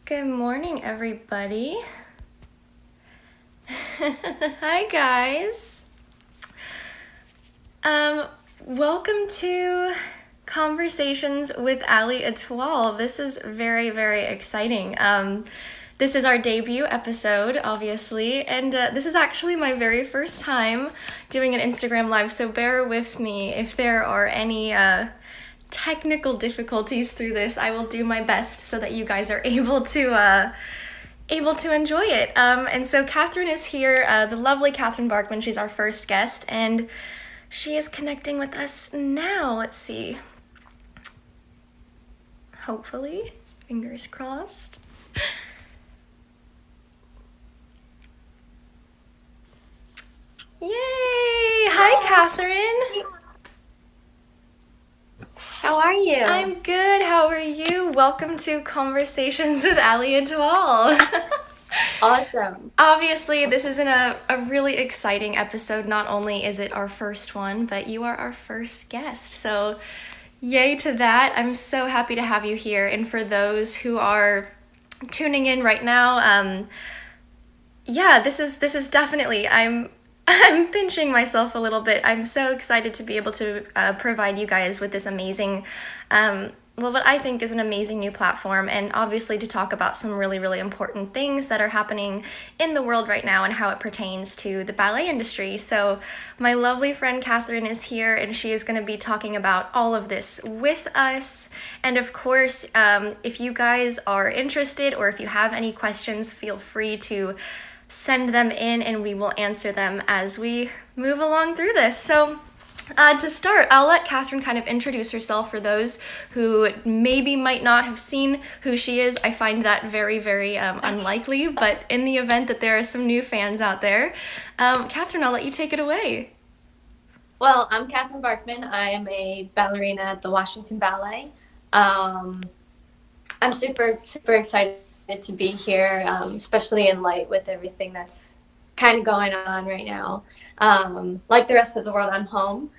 Good morning, everybody. Hi, guys. Welcome to Conversations with allieetoile. This is very, very exciting. This is our debut episode, obviously, and this is actually my very first time doing an Instagram Live, so bear with me if there are any technical difficulties through this. I will do my best so that you guys are able to enjoy it. And so Katherine is here, the lovely Katherine Barkman. She's our first guest, and she is connecting with us now. Let's see. Hopefully, fingers crossed. Yay! Hi, Katherine. How are you? I'm good. How are you? Welcome to Conversations with allieetoile. Awesome. Obviously, this is a really exciting episode. Not only is it our first one, but you are our first guest. So, yay to that. I'm so happy to have you here. And for those who are tuning in right now, yeah, this is definitely, I'm pinching myself a little bit. I'm so excited to be able to provide you guys with this amazing, what I think is an amazing new platform, and obviously to talk about some really, really important things that are happening in the world right now and how it pertains to the ballet industry. So my lovely friend Katherine is here, and she is going to be talking about all of this with us. And of course, if you guys are interested or if you have any questions, feel free to send them in and we will answer them as we move along through this. So to start, I'll let Katherine kind of introduce herself for those who maybe might not have seen who she is. I find that very, very unlikely, but in the event that there are some new fans out there, Katherine, I'll let you take it away. Well, I'm Katherine Barkman. I am a ballerina at the Washington Ballet. I'm super, super excited to be here, especially in light with everything that's kind of going on right now. Like the rest of the world, I'm home,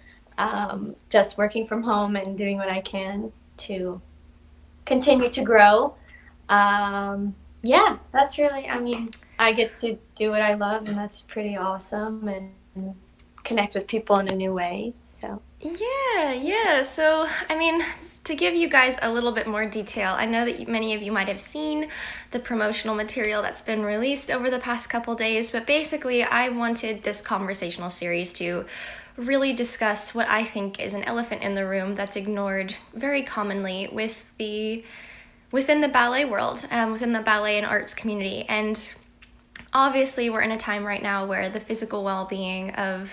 just working from home and doing what I can to continue to grow. Yeah, that's really, I get to do what I love, and that's pretty awesome, and connect with people in a new way. So Yeah. So, to give you guys a little bit more detail, I know that many of you might have seen the promotional material that's been released over the past couple days, but basically I wanted this conversational series to really discuss what I think is an elephant in the room that's ignored very commonly within the ballet world, within the ballet and arts community. And obviously we're in a time right now where the physical well-being of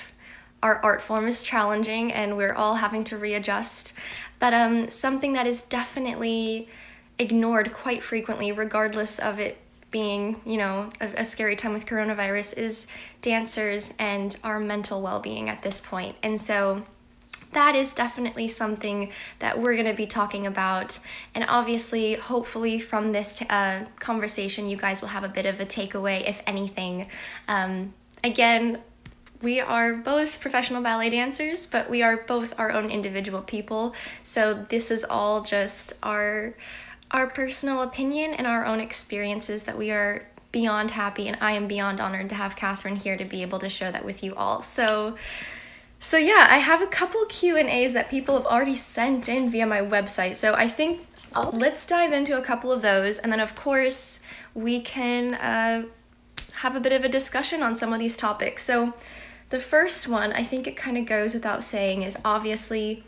our art form is challenging and we're all having to readjust. But something that is definitely ignored quite frequently, regardless of it being, a scary time with coronavirus, is dancers and our mental well-being at this point. And so that is definitely something that we're going to be talking about. And obviously, hopefully from this conversation, you guys will have a bit of a takeaway, if anything. Again, we are both professional ballet dancers, but we are both our own individual people. So this is all just our personal opinion and our own experiences that we are beyond happy, and I am beyond honored to have Katherine here to be able to share that with you all. So yeah, I have a couple Q&As that people have already sent in via my website. So I think let's dive into a couple of those, and then of course we can have a bit of a discussion on some of these topics. So the first one, I think it kind of goes without saying, is obviously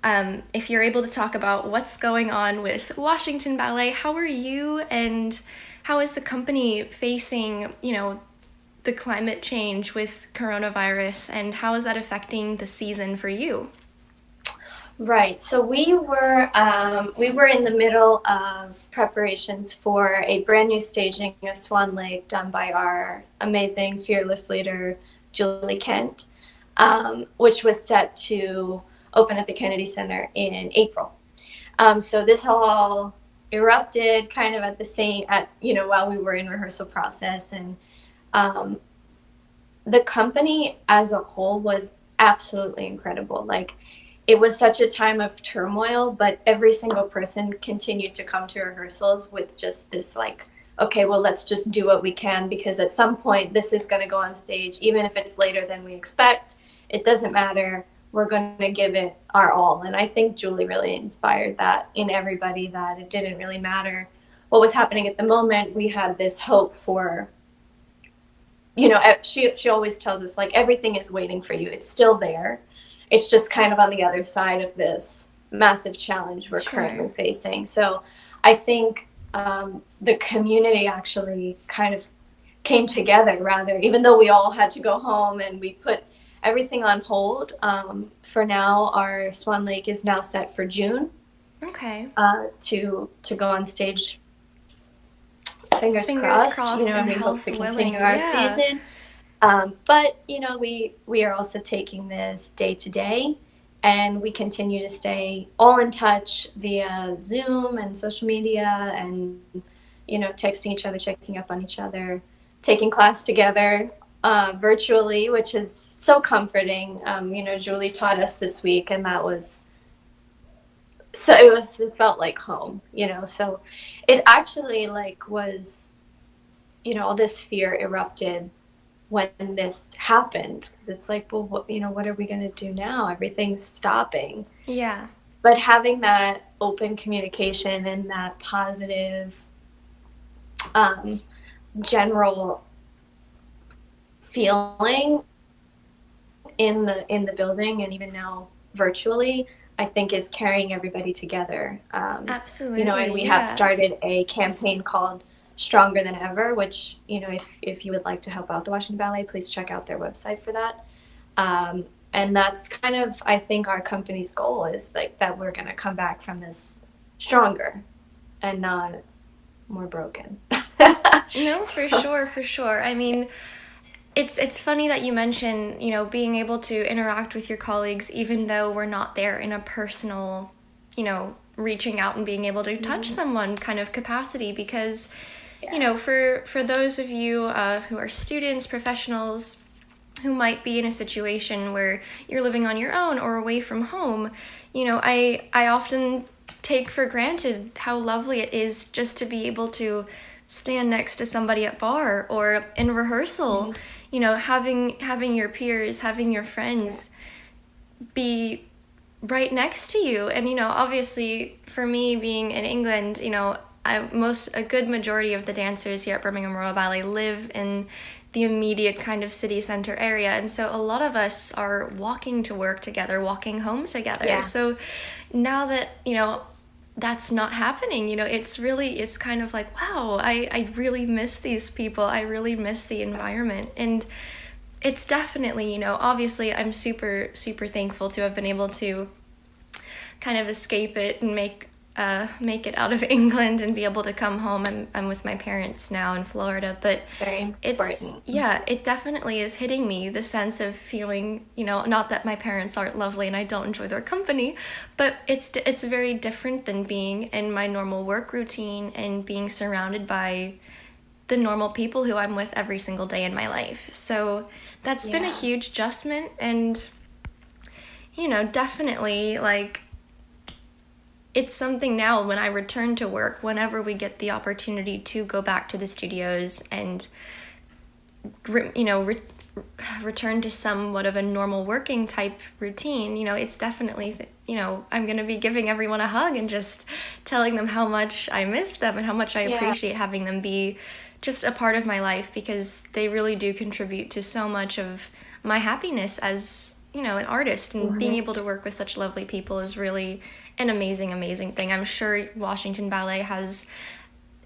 if you're able to talk about what's going on with Washington Ballet, how are you and how is the company facing, the climate change with coronavirus, and how is that affecting the season for you? Right. So we were in the middle of preparations for a brand new staging of Swan Lake done by our amazing fearless leader Julie Kent, which was set to open at the Kennedy Center in April. So this all erupted kind of while we were in rehearsal process, and the company as a whole was absolutely incredible. Like, it was such a time of turmoil, but every single person continued to come to rehearsals with just this like, okay, well, let's just do what we can, because at some point this is going to go on stage, even if it's later than we expect. It doesn't matter. We're going to give it our all. And I think Julie really inspired that in everybody, that it didn't really matter what was happening at the moment. We had this hope for, you know, she always tells us, like, everything is waiting for you. It's still there. It's just kind of on the other side of this massive challenge we're currently facing. So I think the community actually kind of came together, rather, even though we all had to go home and we put everything on hold. For now, our Swan Lake is now set for June. Okay. To go on stage. Fingers crossed, you know, and we hope to continue our season. But, you know, we are also taking this day to day, and we continue to stay all in touch via Zoom and social media, and, you know, texting each other, checking up on each other, taking class together virtually, which is so comforting. You know, Julie taught us this week, and that was, so it felt like home, you know. So it actually like was, you know, all this fear erupted when this happened, because it's like, well, what, you know, what are we going to do now? Everything's stopping. Yeah. But having that open communication and that positive general feeling in the building, and even now virtually, I think is carrying everybody together. Absolutely. You know, and we have started a campaign called Stronger Than Ever, which, you know, if you would like to help out the Washington Ballet, please check out their website for that. And that's kind of, I think, our company's goal is like that we're going to come back from this stronger and not more broken. No, for sure, for sure. I mean, it's funny that you mention, you know, being able to interact with your colleagues even though we're not there in a personal, you know, reaching out and being able to touch someone kind of capacity, because, you know, for those of you who are students, professionals, who might be in a situation where you're living on your own or away from home, you know, I often take for granted how lovely it is just to be able to stand next to somebody at bar or in rehearsal, you know, having your peers, having your friends be right next to you. And, you know, obviously for me being in England, you know, a good majority of the dancers here at Birmingham Royal Ballet live in the immediate kind of city center area, and so a lot of us are walking to work together, walking home together. Yeah. So now that, you know, that's not happening, you know, it's kind of like, wow, I really miss these people. I really miss the environment. And it's definitely, you know, obviously I'm super, super thankful to have been able to kind of escape it and make it out of England and be able to come home. I'm with my parents now in Florida, but it definitely is hitting me, the sense of feeling, you know, not that my parents aren't lovely and I don't enjoy their company, but it's very different than being in my normal work routine and being surrounded by the normal people who I'm with every single day in my life. So that's been a huge adjustment, and, you know, definitely, like, it's something now when I return to work, whenever we get the opportunity to go back to the studios and, you know, return to somewhat of a normal working type routine, you know, it's definitely, you know, I'm going to be giving everyone a hug and just telling them how much I miss them and how much I appreciate having them be just a part of my life, because they really do contribute to so much of my happiness as, you know, an artist, and being able to work with such lovely people is really an amazing, amazing thing. I'm sure Washington Ballet has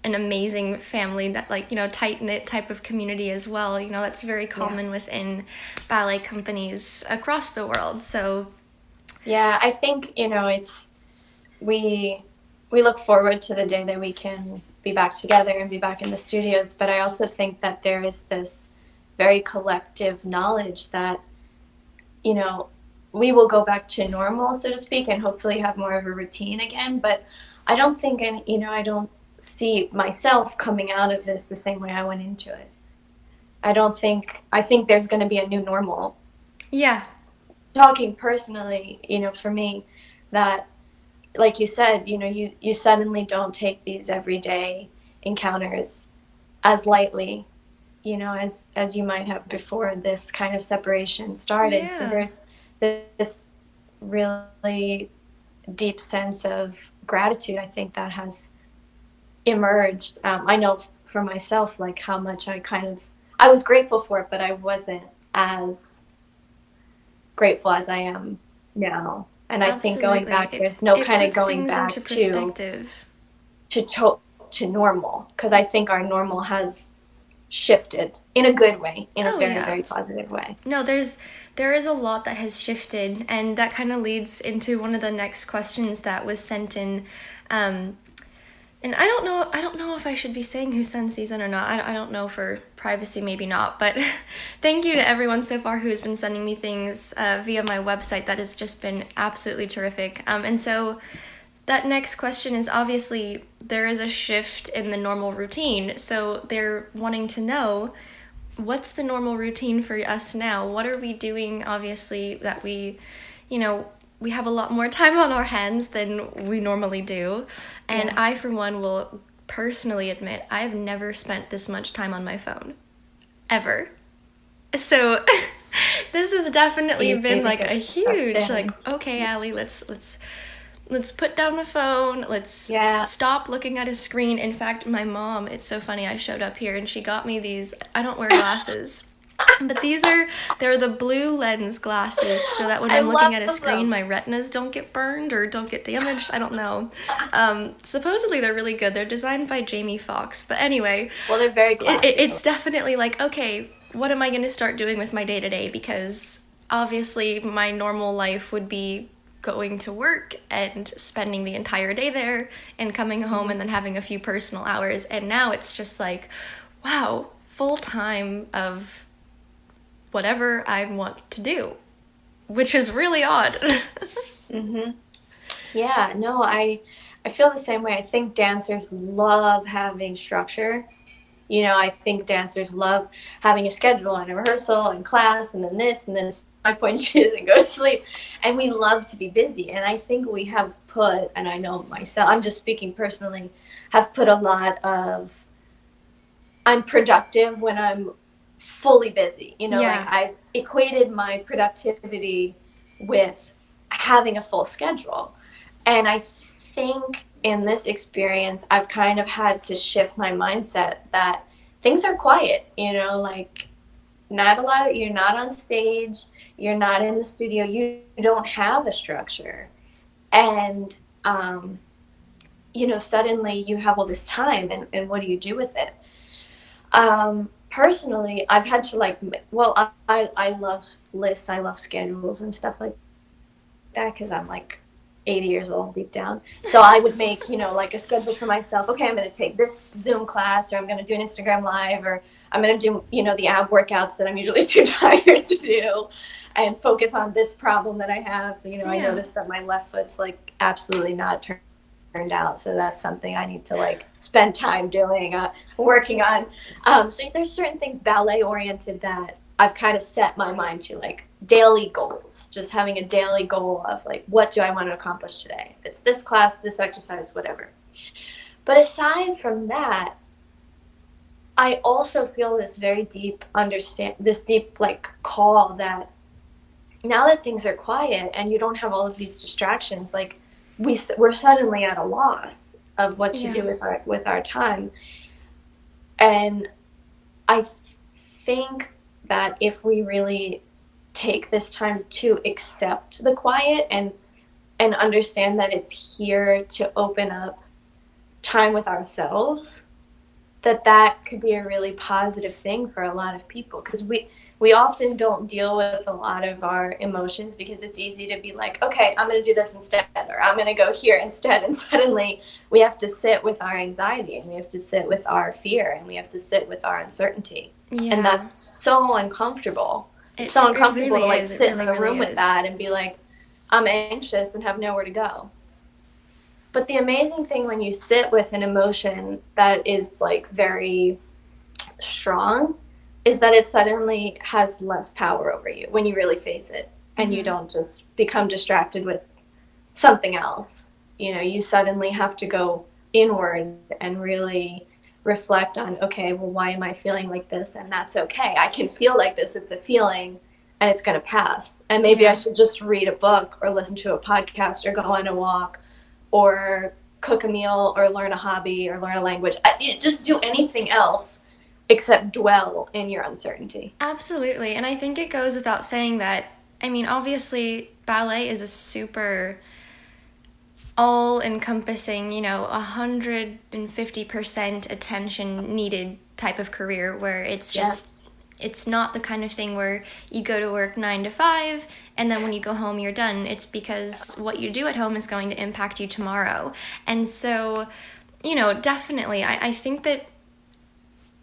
an amazing family, that, like, you know, tight-knit type of community as well. You know, that's very common within ballet companies across the world. So yeah, I think, you know, it's we look forward to the day that we can be back together and be back in the studios, but I also think that there is this very collective knowledge that, you know, we will go back to normal, so to speak, and hopefully have more of a routine again. But I don't think, you know, I don't see myself coming out of this the same way I went into it. I think there's going to be a new normal. Yeah. talking personally, for me, that, like you said, you suddenly don't take these everyday encounters as lightly, as you might have before this kind of separation started. So Yeah. there's this really deep sense of gratitude, I think, that has emerged. I know for myself, like how much I was grateful for it, but I wasn't as grateful as I am now. And I think going Absolutely. back, It there's no it kind of puts going things into back to perspective. to to, to normal, because I think our normal has shifted in a good way, in a Oh very, yeah. very positive way. No, there is a lot that has shifted, and that kind of leads into one of the next questions that was sent in. Um, and I don't know if I should be saying who sends these in or not. I don't know, for privacy, maybe not. But thank you to everyone so far who has been sending me things via my website. That has just been absolutely terrific. And so that next question is, obviously there is a shift in the normal routine. So they're wanting to know, what's the normal routine for us now? What are we doing, obviously, that we have a lot more time on our hands than we normally do. And Yeah. I, for one, will personally admit I have never spent this much time on my phone. Ever. So this has definitely Easy been to like a get sucked huge, like, in. okay, Allie, let's put down the phone. Let's Yeah. stop looking at a screen. In fact, my mom, it's so funny, I showed up here and she got me these, I don't wear glasses, but they're the blue lens glasses, so that when I I'm looking love at a screen, them. my retinas don't get burned or don't get damaged. I don't know. Supposedly they're really good. They're designed by Jamie Foxx. But anyway, Well, they're very classy. it's definitely like, okay, what am I going to start doing with my day to day? Because obviously my normal life would be going to work and spending the entire day there and coming home Mm-hmm. and then having a few personal hours. And now it's just like, wow, full time of whatever I want to do, which is really odd. Mm-hmm. Yeah, no, I feel the same way. I think dancers love having structure. I think dancers love having a schedule and a rehearsal and class and then this and then 5 point shoes and go to sleep. And we love to be busy. And I think we have put, and I know myself, I'm just speaking personally, have put a lot of, I'm productive when I'm fully busy. Like Yeah. I've equated my productivity with having a full schedule. And I think in this experience, I've kind of had to shift my mindset that things are quiet, like not a lot of, you're not on stage, you're not in the studio, you don't have a structure. And, suddenly you have all this time, and what do you do with it? Personally, I've had to well, I love lists, I love schedules and stuff like that because I'm like 80 years old deep down. So I would make, like a schedule for myself. Okay, I'm going to take this Zoom class, or I'm going to do an Instagram live, or I'm going to do, the ab workouts that I'm usually too tired to do, and focus on this problem that I have. I Yeah. noticed that my left foot's like absolutely not turned out. So that's something I need to like spend time doing, working on. So there's certain things ballet oriented that I've kind of set my mind to, like daily goals, just having a daily goal of like, what do I want to accomplish today? If it's this class, this exercise, whatever. But aside from that, I also feel this very deep this deep like call that now that things are quiet and you don't have all of these distractions, like we're suddenly at a loss of what to Yeah. do with our time. And I think that if we really take this time to accept the quiet and understand that it's here to open up time with ourselves, that could be a really positive thing for a lot of people, because we often don't deal with a lot of our emotions because it's easy to be like, okay, I'm going to do this instead, or I'm going to go here instead. And suddenly we have to sit with our anxiety, and we have to sit with our fear, and we have to sit with our uncertainty. And Yeah. that's so uncomfortable. It's It, so it uncomfortable to really like is. It sit in really, a really room with is. that and be like, I'm anxious and have nowhere to go. But the amazing thing when you sit with an emotion that is like very strong is that it suddenly has less power over you when you really face it. and you don't just become distracted with something else. You suddenly have to go inward and really reflect on, okay, well, why am I feeling like this? And that's okay. I can feel like this. It's a feeling and it's going to pass. And maybe I should just read a book or listen to a podcast or go on a walk or cook a meal or learn a hobby or learn a language. Just do anything else except dwell in your uncertainty. Absolutely. And I think it goes without saying that, I mean, obviously, ballet is a super all-encompassing, 150% attention needed type of career where it's just, it's not the kind of thing where you go to work 9 to 5 and then when you go home you're done. It's because what you do at home is going to impact you tomorrow. And so, definitely, I think that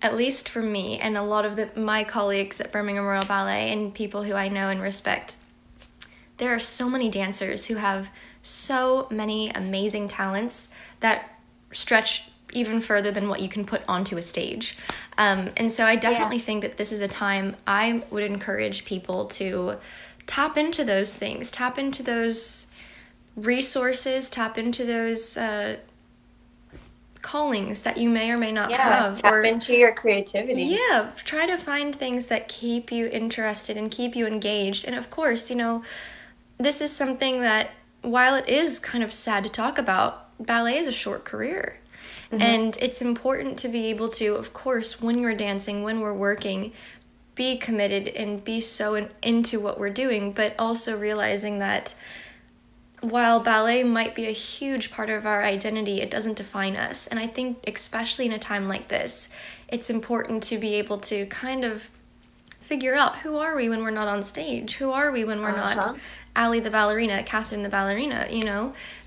at least for me and a lot of my colleagues at Birmingham Royal Ballet and people who I know and respect, there are so many dancers who have so many amazing talents that stretch even further than what you can put onto a stage. And so I definitely think that this is a time I would encourage people to tap into those things, tap into those resources, tap into those callings that you may or may not have. Tap into your creativity. Yeah, try to find things that keep you interested and keep you engaged. And of course, this is something that, while it is kind of sad to talk about, ballet is a short career. Mm-hmm. And it's important to be able to, of course, when you're dancing, when we're working, be committed and be so into what we're doing, but also realizing that while ballet might be a huge part of our identity, it doesn't define us. And I think especially in a time like this, it's important to be able to kind of figure out, who are we when we're not on stage? Who are we when we're not Allie the ballerina, Katherine the ballerina,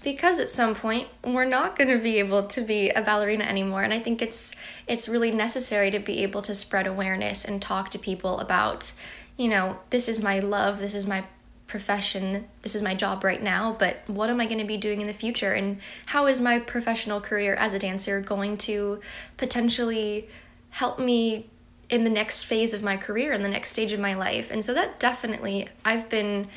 because at some point we're not going to be able to be a ballerina anymore. And I think it's really necessary to be able to spread awareness and talk to people about, this is my love, this is my profession, this is my job right now, but what am I going to be doing in the future? And how is my professional career as a dancer going to potentially help me in the next phase of my career, in the next stage of my life? And so that definitely, I've been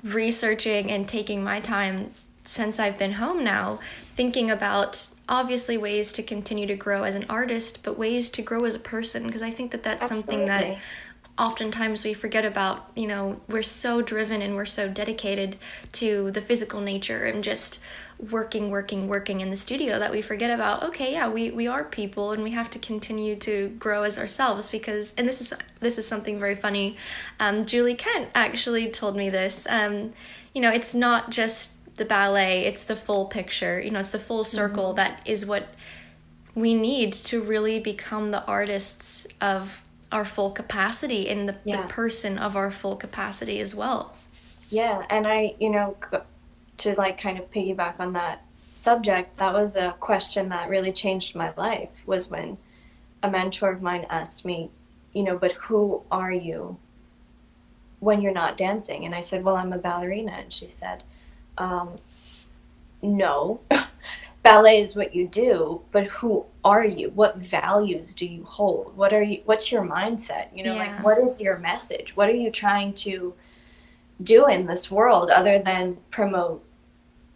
researching and taking my time since I've been home now, thinking about obviously ways to continue to grow as an artist, but ways to grow as a person, because I think that that's something that oftentimes we forget about. We're so driven and we're so dedicated to the physical nature and just working in the studio that we forget about, we are people and we have to continue to grow as ourselves, because, and this is something very funny. Julie Kent actually told me this. It's not just the ballet, it's the full picture. It's the full circle. Mm-hmm. That is what we need to really become the artists of our full capacity and the person of our full capacity as well. Yeah, and I, to kind of piggyback on that subject, that was a question that really changed my life, was when a mentor of mine asked me, but who are you when you're not dancing? And I said, well, I'm a ballerina. And she said, no, ballet is what you do, but who are you? What values do you hold? What's your mindset? What is your message? What are you trying to do in this world other than promote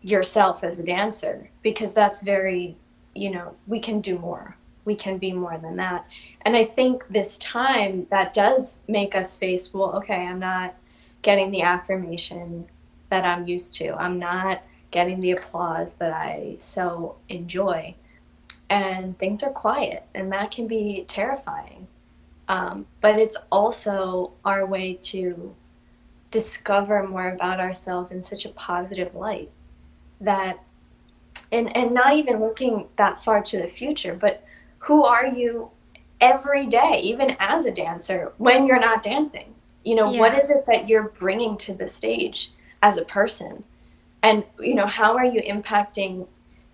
yourself as a dancer? Because that's very, we can do more. We can be more than that. And I think this time that does make us face, I'm not getting the affirmation that I'm used to. I'm not getting the applause that I so enjoy. And things are quiet, and that can be terrifying. But it's also our way to discover more about ourselves in such a positive light, that and not even looking that far to the future, but who are you every day, even as a dancer, when you're not dancing? What is it that you're bringing to the stage as a person? And how are you impacting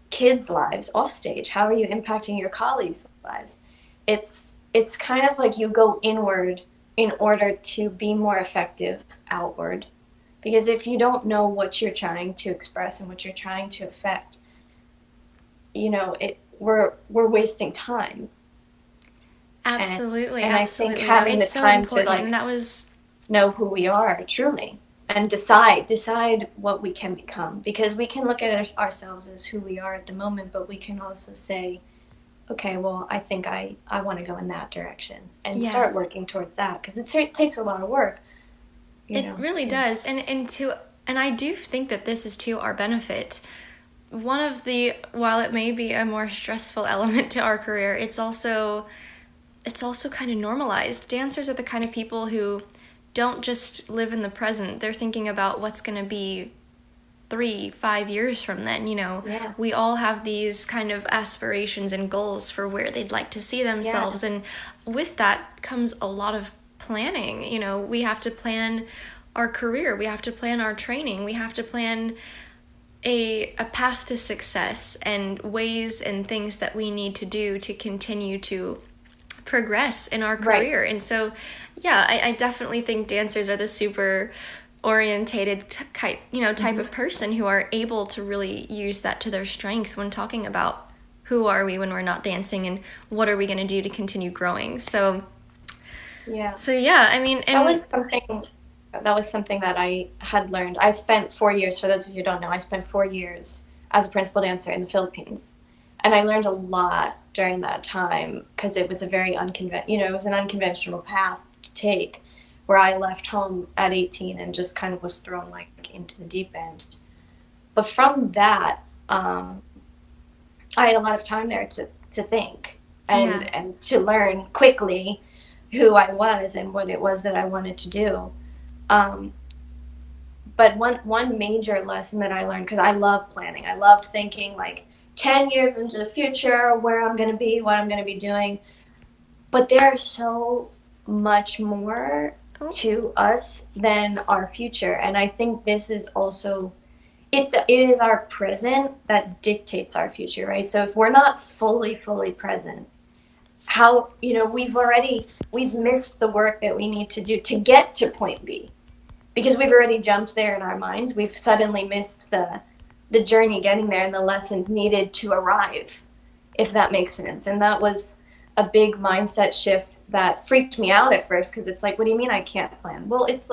kids' lives off stage? How are you impacting your colleagues' lives? It's kind of like you go inward in order to be more effective outward. Because if you don't know what you're trying to express and what you're trying to affect, we're wasting time. Absolutely, and absolutely. I think having the time to and that was know who we are truly, and decide what we can become, because we can look at ourselves as who we are at the moment, but we can also say, okay, well, I think I want to go in that direction, and start working towards that, because it takes a lot of work. It really does. And I do think that this is to our benefit. One of the, while it may be a more stressful element to our career, it's also kind of normalized. Dancers are the kind of people who don't just live in the present. They're thinking about what's going to be 3-5 years from then. We all have these kind of aspirations and goals for where they'd like to see themselves. And with that comes a lot of planning. We have to plan our career, we have to plan our training, we have to plan a path to success, and ways and things that we need to do to continue to progress in our career. And so I definitely think dancers are the super orientated type of person who are able to really use that to their strength when talking about who are we when we're not dancing, and what are we going to do to continue growing. I mean, and that was something that I had learned. I spent 4 years, for those of you who don't know, I spent 4 years as a principal dancer in the Philippines. And I learned a lot during that time, because it was a very it was an unconventional path to take, where I left home at 18 and just kind of was thrown into the deep end. But from that, I had a lot of time there to think and to learn quickly who I was and what it was that I wanted to do. But one major lesson that I learned, because I love planning, I loved thinking 10 years into the future, where I'm going to be, what I'm going to be doing. But there's so much more to us than our future. And I think this is also, it is our present that dictates our future, right? So if we're not fully present, how, we've missed the work that we need to do to get to point B. Because we've already jumped there in our minds, we've suddenly missed the journey getting there and the lessons needed to arrive, if that makes sense. And that was a big mindset shift that freaked me out at first, because it's what do you mean I can't plan? Well, it's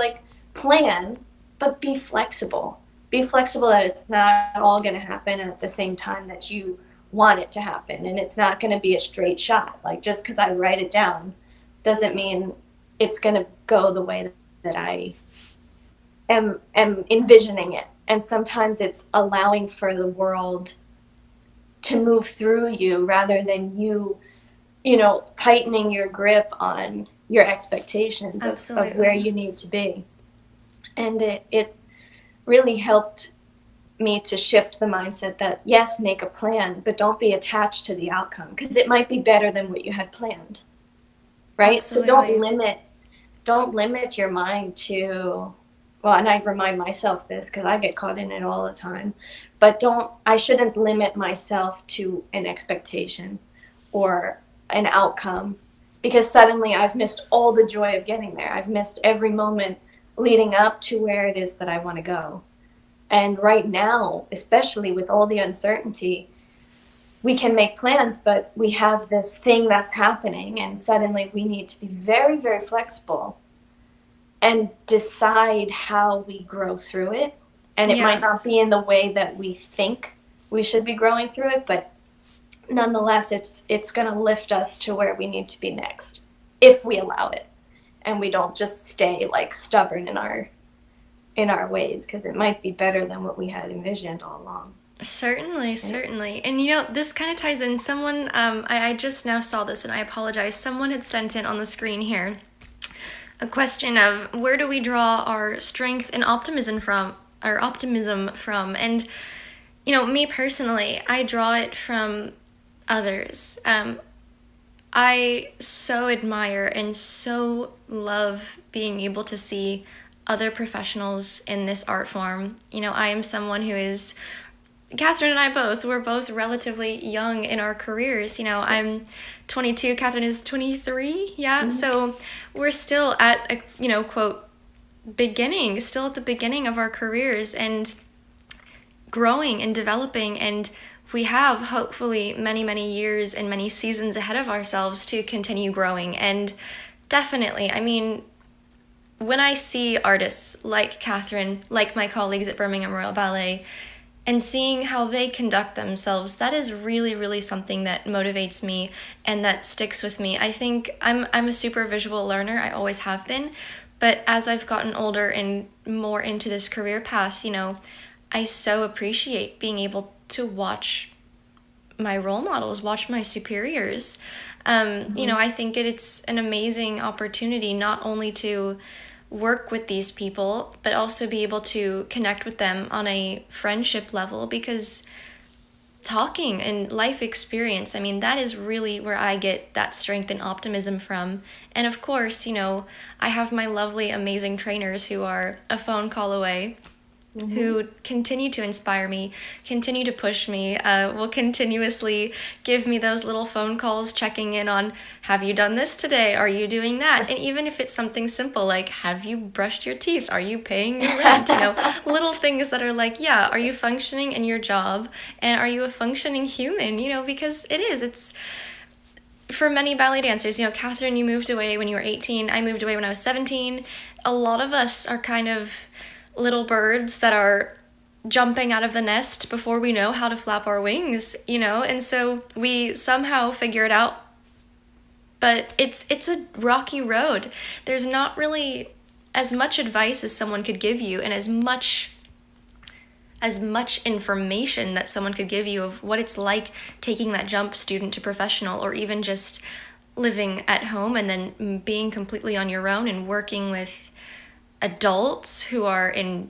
plan, but be flexible. Be flexible that it's not all going to happen at the same time that you want it to happen. And it's not going to be a straight shot. Just because I write it down doesn't mean it's going to go the way that I am envisioning it. And sometimes it's allowing for the world to move through you, rather than you tightening your grip on your expectations of where you need to be. And it really helped me to shift the mindset that, yes, make a plan, but don't be attached to the outcome, because it might be better than what you had planned, right? Absolutely. So don't limit your mind to, well, and I remind myself this because I get caught in it all the time, but I shouldn't limit myself to an expectation or an outcome, because suddenly I've missed all the joy of getting there. I've missed every moment leading up to where it is that I want to go. And right now, especially with all the uncertainty, we can make plans, but we have this thing that's happening, and suddenly we need to be very, very flexible and decide how we grow through it. And it might not be in the way that we think we should be growing through it, but nonetheless, it's going to lift us to where we need to be next, if we allow it, and we don't just stay stubborn in our ways, because it might be better than what we had envisioned all along. Certainly. And this kind of ties in. Someone, I just now saw this, and I apologize. Someone had sent in on the screen here a question of, where do we draw our strength and optimism from? And me personally, I draw it from others. I so admire and so love being able to see other professionals in this art form. I am someone who is, Katherine and I we're both relatively young in our careers. I'm 22, Katherine is 23, Mm-hmm. So we're still at a, quote, beginning, still at the beginning of our careers, and growing and developing, and we have hopefully many, many years and many seasons ahead of ourselves to continue growing. And definitely, when I see artists like Katherine, like my colleagues at Birmingham Royal Ballet, and seeing how they conduct themselves, that is really, really something that motivates me and that sticks with me. I think I'm a super visual learner. I always have been. But as I've gotten older and more into this career path, I so appreciate being able to watch my role models, watch my superiors. I think it's an amazing opportunity not only to work with these people, but also be able to connect with them on a friendship level, because talking and life experience, I mean, that is really where I get that strength and optimism from. And of course, I have my lovely, amazing trainers who are a phone call away, who continue to inspire me, continue to push me, will continuously give me those little phone calls checking in on, have you done this today? Are you doing that? And even if it's something simple like, have you brushed your teeth? Are you paying your rent? Little things that are like, yeah, are you functioning in your job? And are you a functioning human? Because it's for many ballet dancers, Katherine, you moved away when you were 18. I moved away when I was 17. A lot of us are kind of little birds that are jumping out of the nest before we know how to flap our wings, and so we somehow figure it out. But it's a rocky road. There's not really as much advice as someone could give you, and as much information that someone could give you of what it's like taking that jump student to professional, or even just living at home and then being completely on your own and working with adults who are in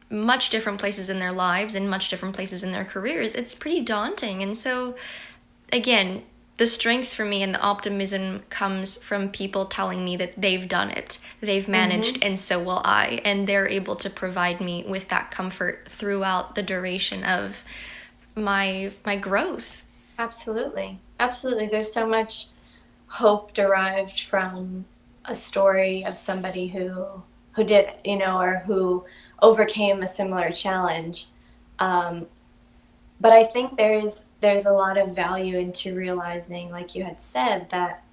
much different places in their lives and much different places in their careers. It's pretty daunting. And so, again, the strength for me and the optimism comes from people telling me that they've done it, they've managed, and so will I. And they're able to provide me with that comfort throughout the duration of my growth. Absolutely. Absolutely. There's so much hope derived from a story of somebody who did it, or who overcame a similar challenge. But I think there's a lot of value into realizing, like you had said, that,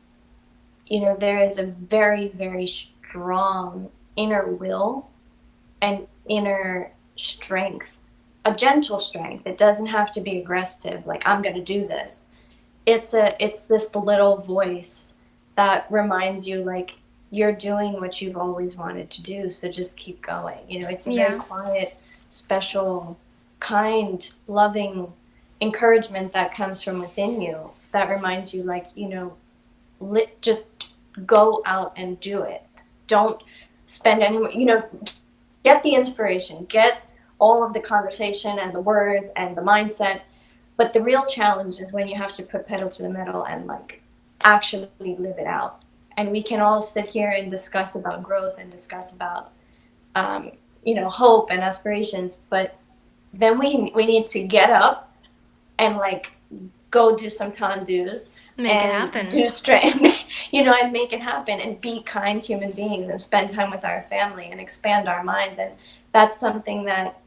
there is a very, very strong inner will and inner strength, a gentle strength. It doesn't have to be aggressive, like, I'm going to do this. It's this little voice that reminds you, like, you're doing what you've always wanted to do, so just keep going. It's a very quiet, special, kind, loving encouragement that comes from within you that reminds you, like, just go out and do it. Don't spend any more, get the inspiration, get all of the conversation and the words and the mindset. But the real challenge is when you have to put pedal to the metal and, like, actually live it out. And we can all sit here and discuss about growth and discuss about, hope and aspirations. But then we need to get up and, like, go do some tendus. Make it happen. Do strength, and make it happen, and be kind human beings and spend time with our family and expand our minds. And that's something that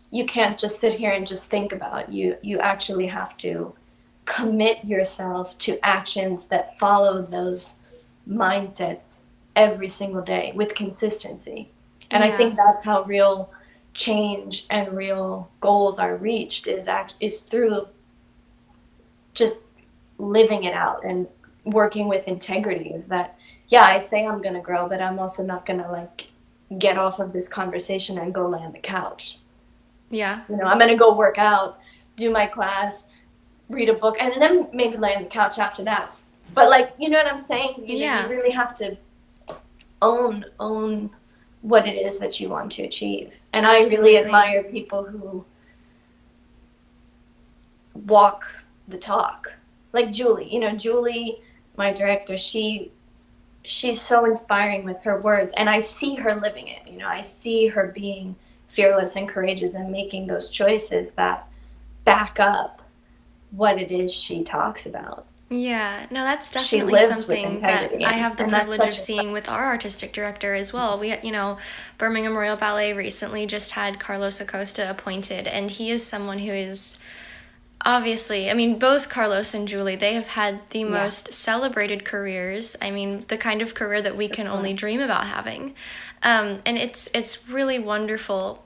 you can't just sit here and just think about. You actually have to commit yourself to actions that follow those mindsets every single day with consistency. And I think that's how real change and real goals are reached, is through just living it out and working with integrity. Of that, I say I'm going to grow, but I'm also not going to, like, get off of this conversation and go lay on the couch. I'm going to go work out, do my class, read a book, and then maybe lay on the couch after that. But, like, you know what I'm saying? You really have to own what it is that you want to achieve. And Absolutely. I really admire people who walk the talk. Like Julie, Julie, my director, she's so inspiring with her words, and I see her living it. I see her being fearless and courageous and making those choices that back up what it is she talks about. Yeah, no, that's definitely something that I have the privilege of seeing with our artistic director as well. We, Birmingham Royal Ballet recently just had Carlos Acosta appointed, and he is someone who is obviously, I mean, both Carlos and Julie, they have had the Yeah, most celebrated careers. I mean, the kind of career that we for can only sure. dream about having. And it's really wonderful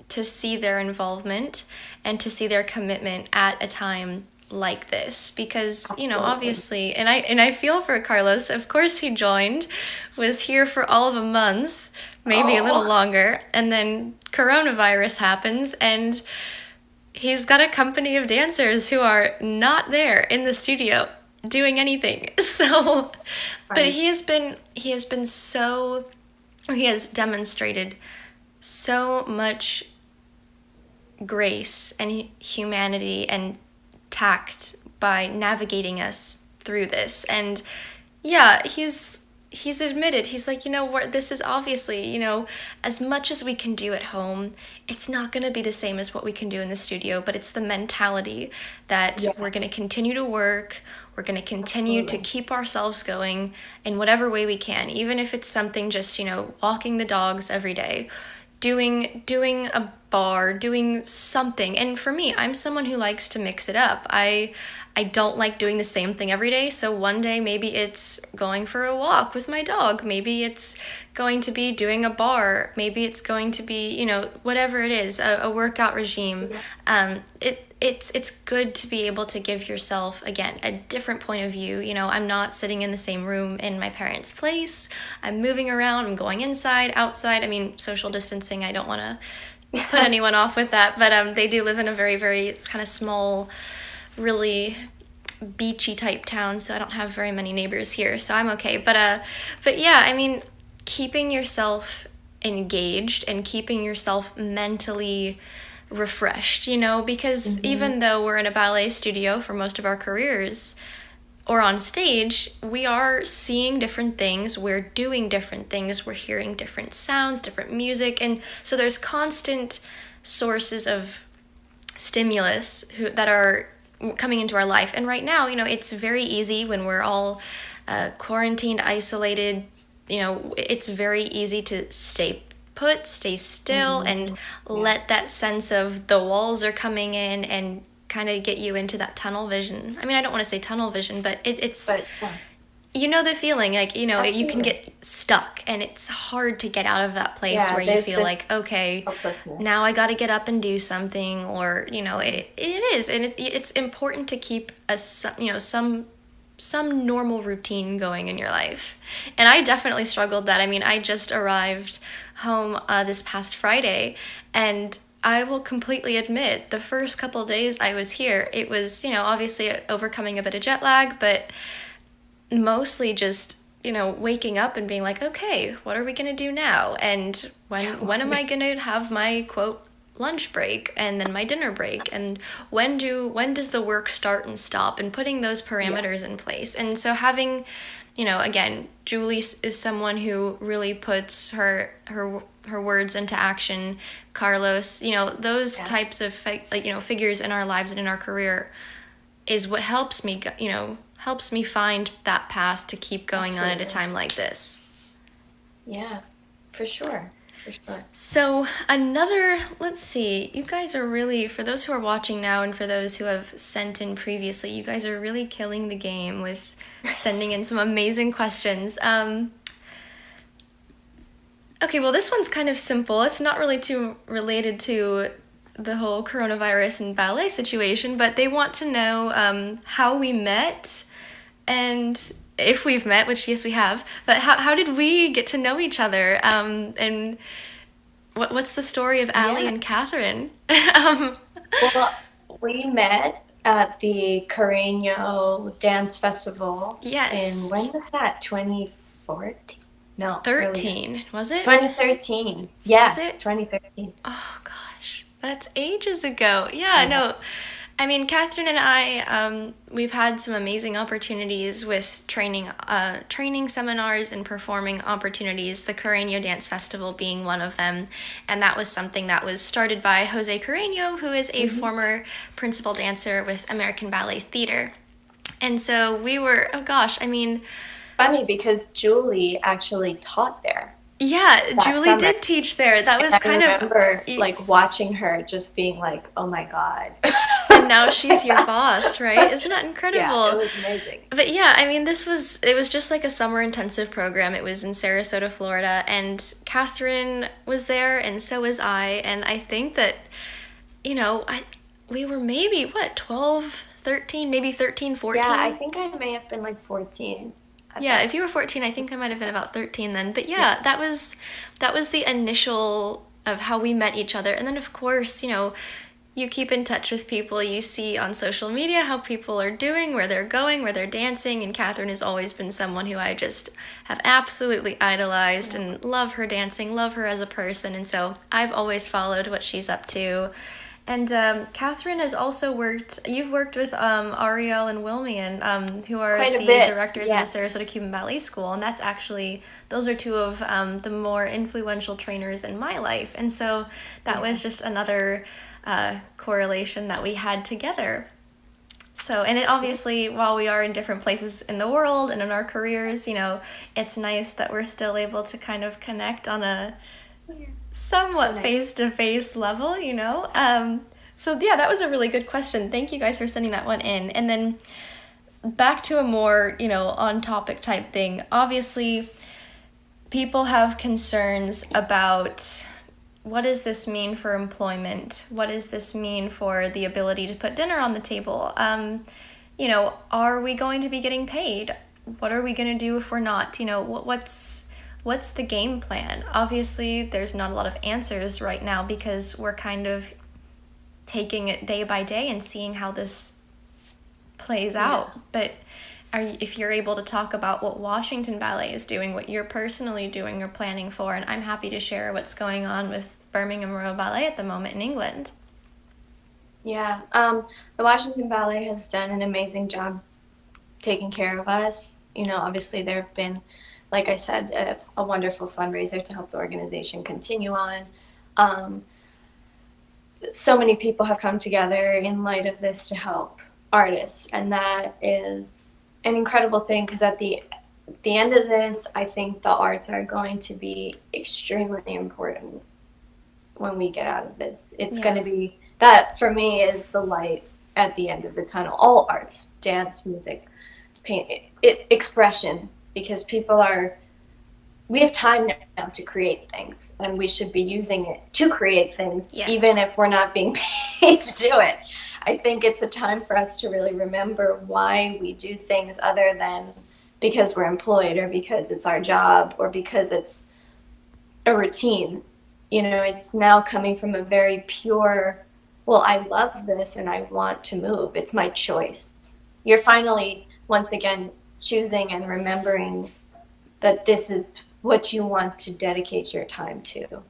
to see their involvement and to see their commitment at a time like this, because Absolutely. obviously, and I feel for Carlos. Of course he joined, was here for all of a month, maybe a little Oh, longer, and then coronavirus happens, and he's got a company of dancers who are not there in the studio doing anything. So, but right. he has demonstrated so much grace and humanity and tact by navigating us through this. And yeah, he's admitted, he's like, what, this is obviously, as much as we can do at home, it's not going to be the same as what we can do in the studio, but it's the mentality that we're going Yes, to continue to work, we're going to continue to absolutely. keep ourselves going in whatever way we can, even if it's something just, walking the dogs every day, doing a bar, doing something. And for me, I'm someone who likes to mix it up. I don't like doing the same thing every day. So one day maybe it's going for a walk with my dog. Maybe it's going to be doing a bar. Maybe it's going to be, whatever it is, a workout regime. Yeah. It's good to be able to give yourself, again, a different point of view. I'm not sitting in the same room in my parents' place. I'm moving around. I'm going inside, outside. I mean, social distancing. I don't want to put anyone off with that, but they do live in a very, very kind of small, really beachy type town, so I don't have very many neighbors here, so I'm okay. But yeah, I mean, keeping yourself engaged and keeping yourself mentally refreshed, because Hmm. even though we're in a ballet studio for most of our careers or on stage, we are seeing different things, we're doing different things, we're hearing different sounds, different music, and so there's constant sources of stimulus that are coming into our life. And right now, it's very easy when we're all quarantined, isolated. It's very easy to stay put, stay still, and Hmm. Yeah, let that sense of the walls are coming in and kind of get you into that tunnel vision. I mean, I don't want to say tunnel vision, but it's but it's fun. the feeling, like, you can Absolutely. get stuck and it's hard to get out of that place Yeah, where you there's feel like, this okay, hopelessness. now I got to get up and do something, or, it is. And it's important to keep some normal routine going in your life. And I definitely struggled that. I mean, I just arrived home this past Friday, and I will completely admit the first couple days I was here, it was, obviously overcoming a bit of jet lag, but mostly just waking up and being like, okay, what are we going to do now, and when am I going to have my quote lunch break and then my dinner break, and when does the work start and stop, and putting those Yeah, parameters in place. And so having, again, Julie is someone who really puts her words into action. Carlos, those yeah, types of figures in our lives and in our career is what helps me find that path to keep going on at a absolutely. time like this. Yeah, for sure, for sure. So, let's see, you guys are really, for those who are watching now and for those who have sent in previously, you guys are really killing the game with sending in some amazing questions. Okay, well, this one's kind of simple. It's not really too related to the whole coronavirus and ballet situation, but they want to know how we met and if we've met, which yes, we have, but how did we get to know each other? And what's the story of Allie Yeah. and Catherine? Well, we met at the Carreño Dance Festival in, Yes, when was that? 2014? No, earlier. 13, was it? 2013. Was Yeah, it? 2013. Oh gosh, that's ages ago. Yeah, I know. no. I mean, Catherine and I, we've had some amazing opportunities with training seminars and performing opportunities. The Carreño Dance Festival being one of them, and that was something that was started by Jose Carreño, who is a Hmm. former principal dancer with American Ballet Theater. And so we were, oh gosh, I mean, Funny because Julie actually taught there yeah, that Julie summer. did teach there. That And was I kind of, remember like watching her just being like, oh my God. and now she's your boss, right? Isn't that incredible? Yeah, it was amazing. But yeah, I mean, it was just like a summer intensive program. It was in Sarasota, Florida, and Katherine was there, and so was I. And I think that, we were maybe, what, 12, 13, maybe 13, 14? Yeah, I think I may have been like 14. Yeah, if you were 14, I think I might have been about 13 then. But yeah, that was the initial of how we met each other. And then of course, you keep in touch with people. You see on social media how people are doing, where they're going, where they're dancing. And Katherine has always been someone who I just have absolutely idolized and love her dancing, love her as a person. And so I've always followed what she's up to. And Katherine has also you've worked with Ariel and Wilmian, who are the directors of the Sarasota Cuban Ballet School. And those are two of the more influential trainers in my life. And so that was just another correlation that we had together. So, and it obviously, while we are in different places in the world and in our careers, it's nice that we're still able to kind of connect on a somewhat face-to-face level, So yeah, that was a really good question. Thank you guys for sending that one in. And then back to a more, on-topic type thing. Obviously, people have concerns about what does this mean for employment? What does this mean for the ability to put dinner on the table? Are we going to be getting paid? What are we going to do if we're not? What's the game plan? Obviously, there's not a lot of answers right now because we're kind of taking it day by day and seeing how this plays out. But if you're able to talk about what Washington Ballet is doing, what you're personally doing or planning for, and I'm happy to share what's going on with Birmingham Royal Ballet at the moment in England. Yeah, the Washington Ballet has done an amazing job taking care of us. Obviously there have been, like I said, a wonderful fundraiser to help the organization continue on. So many people have come together in light of this to help artists, and that is an incredible thing because at the end of this, I think the arts are going to be extremely important when we get out of this. It's going to be, that for me is the light at the end of the tunnel. All arts, dance, music, paint, expression, because we have time now to create things, and we should be using it to create things, even if we're not being paid to do it. I think it's a time for us to really remember why we do things other than because we're employed or because it's our job or because it's a routine. It's now coming from a very pure, well, I love this and I want to move. It's my choice. You're finally, once again, choosing and remembering that this is what you want to dedicate your time to.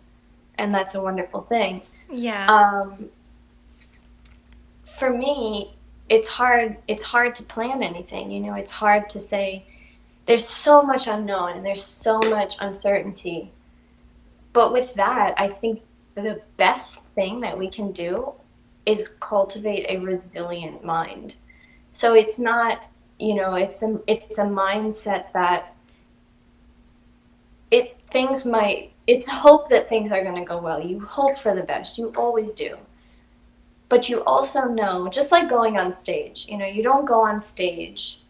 And that's a wonderful thing. Yeah. For me, it's hard to plan anything. It's hard to say, there's so much unknown and there's so much uncertainty. But with that, I think the best thing that we can do is cultivate a resilient mind. So it's not, it's a mindset that it's hope that things are going to go well. You hope for the best. You always do. But you also know, just like going on stage, you don't go on stage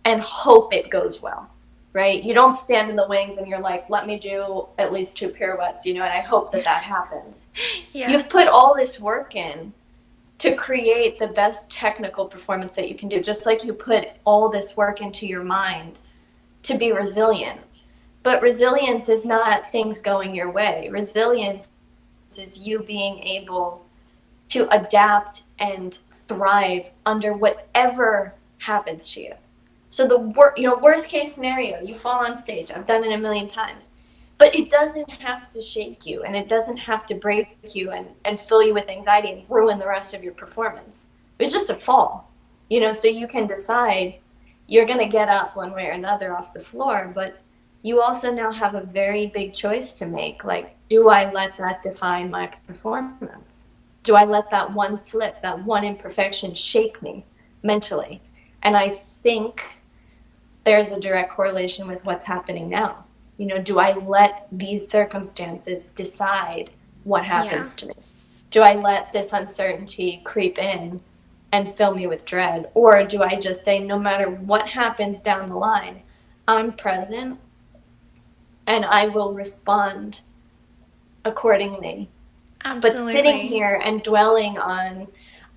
and hope it goes well, right? You don't stand in the wings and you're like, let me do at least 2 pirouettes, and I hope that happens. Yeah. You've put all this work in to create the best technical performance that you can do, just like you put all this work into your mind to be resilient. But resilience is not things going your way. Resilience is you being able to adapt and thrive under whatever happens to you. So the worst case scenario, you fall on stage. I've done it a million times. But it doesn't have to shake you, and it doesn't have to break you and fill you with anxiety and ruin the rest of your performance. It's just a fall, so you can decide you're going to get up one way or another off the floor, but you also now have a very big choice to make. Like, do I let that define my performance? Do I let that one slip, that one imperfection shake me mentally? And I think there's a direct correlation with what's happening now. Do I let these circumstances decide what happens to me? Do I let this uncertainty creep in and fill me with dread? Or do I just say, no matter what happens down the line, I'm present and I will respond accordingly? But sitting Absolutely. here and dwelling on,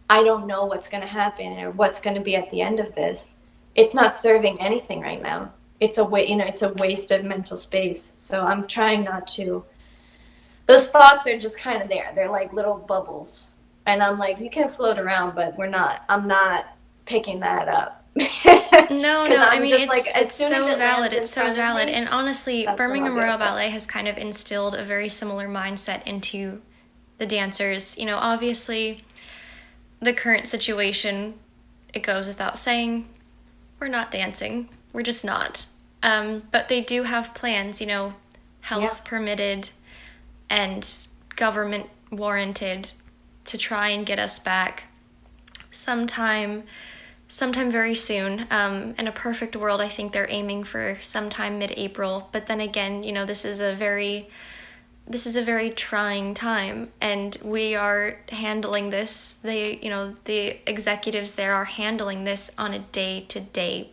I don't know what's going to happen or what's going to be at the end of this, it's not serving anything right now. It's it's a waste of mental space. So I'm trying not to. Those thoughts are just kind of there. They're like little bubbles. And I'm like, you can float around, but I'm not picking that up. No, Because no, I I'm mean just like, as it's soon as so it valid. lands It's in so front of valid. me, And honestly, that's when I'll Birmingham be Royal okay. Ballet has kind of instilled a very similar mindset into the dancers. You know, obviously the current situation, it goes without saying, we're not dancing. We're just not. But they do have plans, you know, health permitted and government warranted, to try and get us back sometime very soon. In a perfect world, I think they're aiming for sometime mid-April. But then again, you know, this is a very trying time, and we are handling this. The executives there are handling this on a day-to-day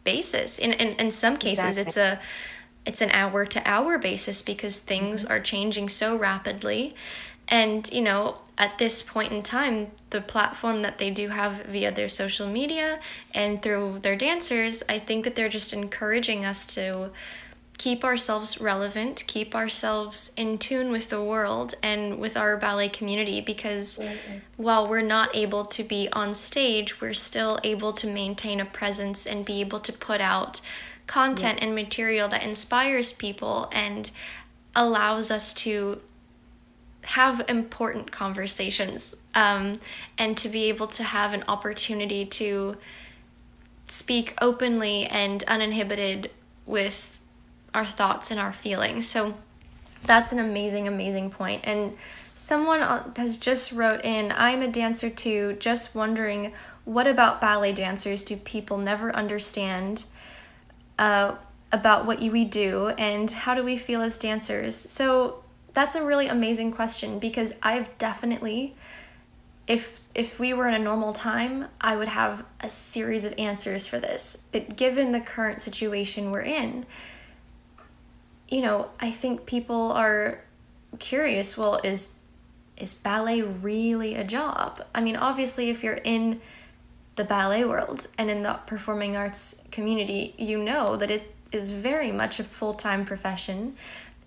basis. In some cases, Exactly. it's an hour-to-hour basis, because things are changing so rapidly. And, you know, at this point in time, the platform that they do have via their social media and through their dancers, I think that they're just encouraging us to keep ourselves relevant, keep ourselves in tune with the world and with our ballet community, because while we're not able to be on stage, we're still able to maintain a presence and be able to put out content and material that inspires people and allows us to have important conversations, and to be able to have an opportunity to speak openly and uninhibited with our thoughts and our feelings. So that's an amazing, amazing point. And someone has just wrote in, I'm a dancer too, just wondering, what about ballet dancers do people never understand about what we do, and how do we feel as dancers? So that's a really amazing question, because I've definitely, if we were in a normal time, I would have a series of answers for this. But given the current situation we're in, you know, I think people are curious, well, is ballet really a job? I mean, obviously, if you're in the ballet world and in the performing arts community, you know that it is very much a full-time profession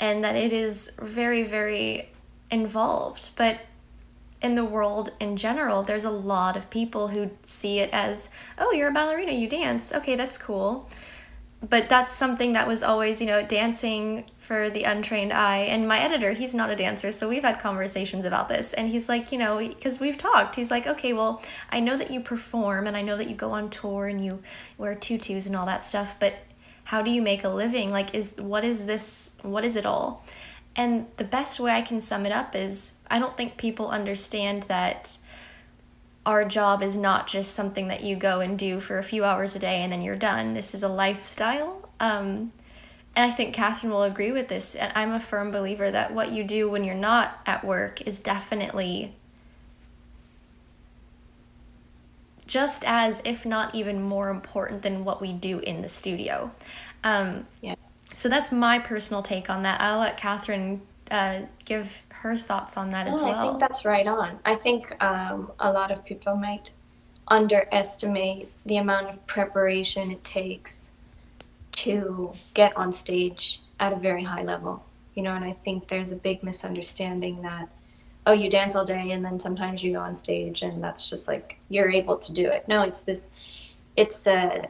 and that it is very, very involved. But in the world in general, there's a lot of people who see it as, oh, you're a ballerina, you dance, okay, that's cool. But that's something that was always, you know, dancing for the untrained eye. And my editor, he's not a dancer, so we've had conversations about this. And he's like, you know, because we've talked, he's like, okay, well, I know that you perform and I know that you go on tour and you wear tutus and all that stuff, but how do you make a living? Like, what is it all? And the best way I can sum it up is, I don't think people understand that our job is not just something that you go and do for a few hours a day and then you're done. This is a lifestyle. And I think Katherine will agree with this. And I'm a firm believer that what you do when you're not at work is definitely just as, if not even more important than what we do in the studio. So that's my personal take on that. I'll let Katherine give her thoughts on that as well. I think that's right on. I think a lot of people might underestimate the amount of preparation it takes to get on stage at a very high level. You know, and I think there's a big misunderstanding that, oh, you dance all day and then sometimes you go on stage and that's just like, you're able to do it. No, it's a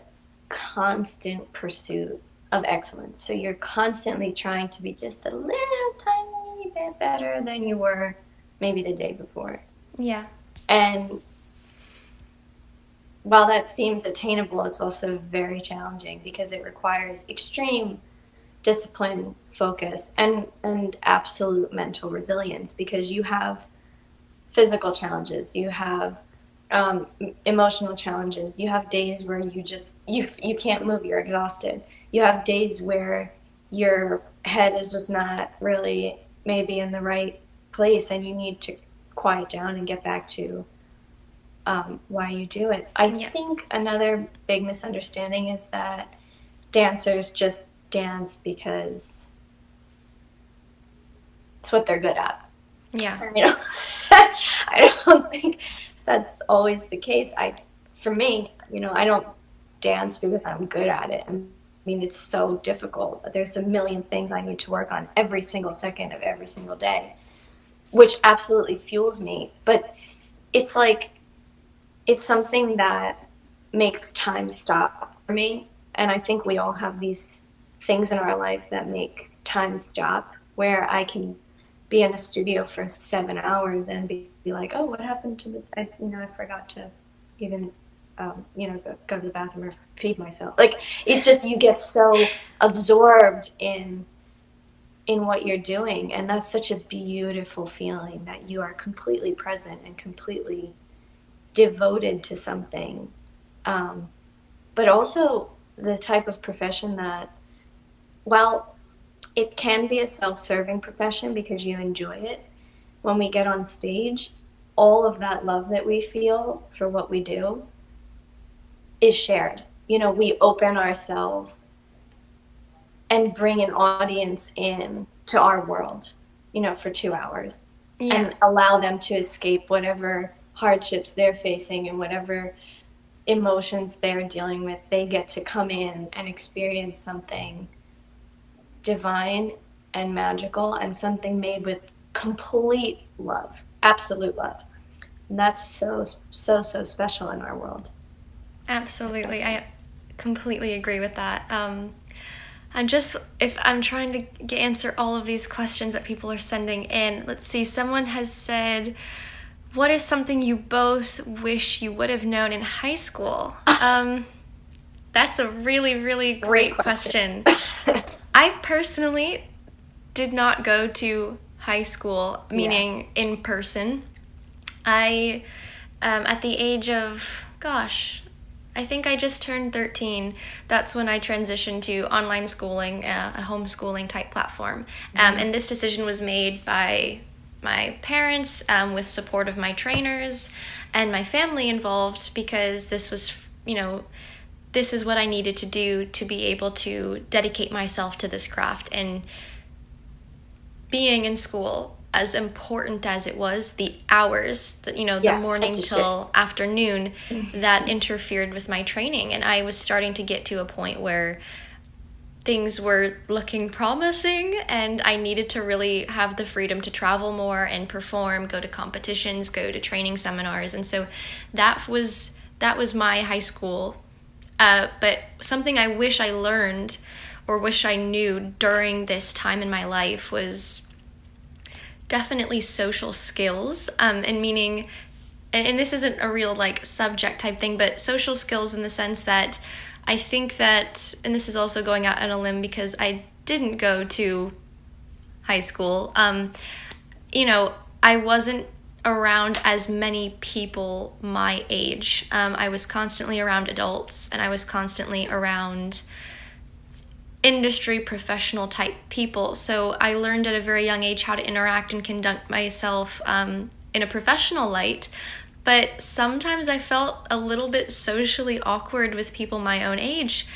constant pursuit of excellence. So you're constantly trying to be just a little tiny bit better than you were maybe the day before. Yeah. And while that seems attainable, it's also very challenging because it requires extreme discipline, focus, and absolute mental resilience, because you have physical challenges, you have emotional challenges, you have days where you can't move, you're exhausted, you have days where your head is just not really maybe in the right place and you need to quiet down and get back to why you do it. I Yeah. think another big misunderstanding is that dancers just dance because it's what they're good at. Yeah. You know, I don't think that's always the case. For me, I don't dance because I'm good at it. I mean, it's so difficult. There's a million things I need to work on every single second of every single day, which absolutely fuels me. But it's like, it's something that makes time stop for me. And I think we all have these things in our life that make time stop, where I can be in a studio for 7 hours and be like, oh, what happened to I forgot to even, go to the bathroom or feed myself. Like, it just, you get so absorbed in what you're doing. And that's such a beautiful feeling, that you are completely present and completely devoted to something. Um, but also the type of profession that, well, it can be a self-serving profession because you enjoy it. When we get on stage, all of that love that we feel for what we do is shared. We open ourselves and bring an audience in to our world, for 2 hours, Yeah. and allow them to escape whatever hardships they're facing and whatever emotions they're dealing with. They get to come in and experience something divine and magical, and something made with complete love, absolute love. And that's so, so, so special in our world. Absolutely. I completely agree with that. If I'm trying to answer all of these questions that people are sending in, let's see, someone has said, what is something you both wish you would have known in high school? That's a really, really great question. I personally did not go to high school, meaning in person. I, at the age of, I think I just turned 13. That's when I transitioned to online schooling, a homeschooling type platform. And this decision was made by my parents, with support of my trainers and my family involved, because this was, this is what I needed to do to be able to dedicate myself to this craft. And being in school, as important as it was, the hours, the morning till afternoon, that interfered with my training. And I was starting to get to a point where things were looking promising, and I needed to really have the freedom to travel more and perform, go to competitions, go to training seminars. And so that was my high school. But something I wish I learned or wish I knew during this time in my life was definitely social skills, and meaning, and this isn't a real subject type thing, but social skills in the sense that I think that, and this is also going out on a limb because I didn't go to high school, I wasn't around as many people my age. I was constantly around adults, and I was constantly around industry professional type people. So I learned at a very young age how to interact and conduct myself in a professional light. But sometimes I felt a little bit socially awkward with people my own age,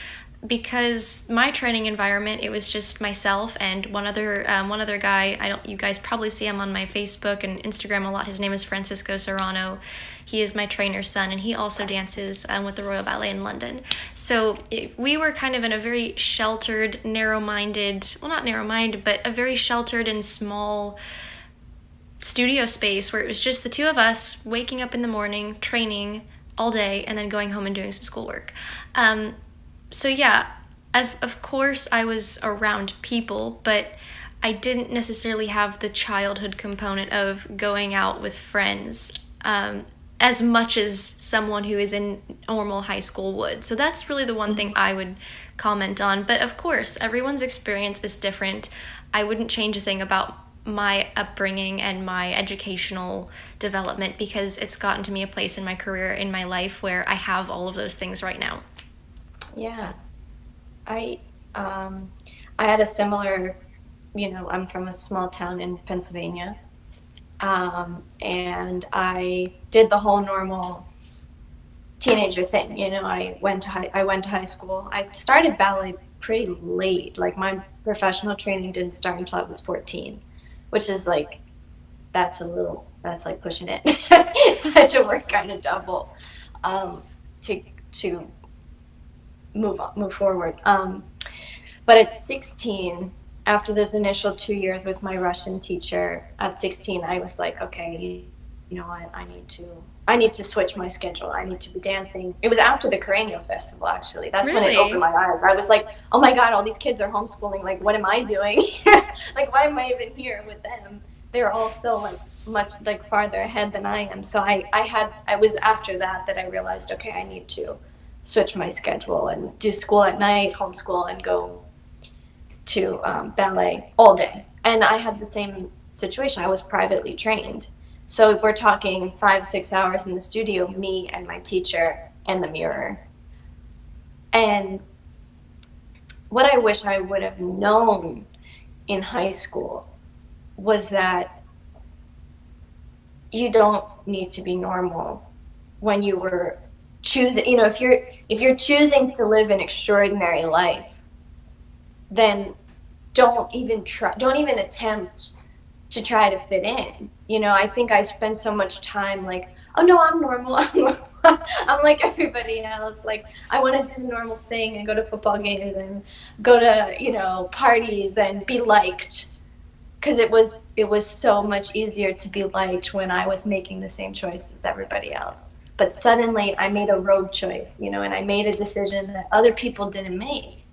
because my training environment, it was just myself and one other guy. You guys probably see him on my Facebook and Instagram a lot. His name is Francisco Serrano. He is my trainer's son, and he also dances with the Royal Ballet in London. So we were kind of in a very sheltered, not narrow-minded, but a very sheltered and small studio space where it was just the two of us waking up in the morning, training all day, and then going home and doing some schoolwork. So yeah, of course I was around people, but I didn't necessarily have the childhood component of going out with friends as much as someone who is in normal high school would. So that's really the one thing I would comment on. But of course, everyone's experience is different. I wouldn't change a thing about my upbringing and my educational development, because it's gotten to me a place in my career, in my life, where I have all of those things right now. Yeah. I had a similar, I'm from a small town in Pennsylvania, and I did the whole normal teenager thing. You know, I went to high school. I started ballet pretty late. Like my professional training didn't start until I was 14, which is like that's like pushing it. So I had to work kind of double um, to move forward. But at 16, after those initial 2 years with my Russian teacher, at 16, I was like, okay, you know what, I need to switch my schedule. I need to be dancing. It was after the Carreño Festival, actually. That's when it opened Really? my eyes. I was like, oh my God, all these kids are homeschooling. Like, what am I doing? Like, why am I even here with them? They're all so like much like farther ahead than I am. So I was after that I realized, okay, I need to switch my schedule and do school at night, homeschool, and go to ballet all day. And I had the same situation. I was privately trained. So we're talking 5, 6 hours in the studio, me and my teacher and the mirror. And what I wish I would have known in high school was that you don't need to be normal when you were choosing, you know, if you're choosing to live an extraordinary life, then don't even attempt to try to fit in. You know, I think I spend so much time like, oh no, I'm normal. I'm like everybody else. Like I want to do the normal thing and go to football games and go to, you know, parties and be liked. Because it was so much easier to be liked when I was making the same choice as everybody else. But suddenly I made a road choice, you know, and I made a decision that other people didn't make.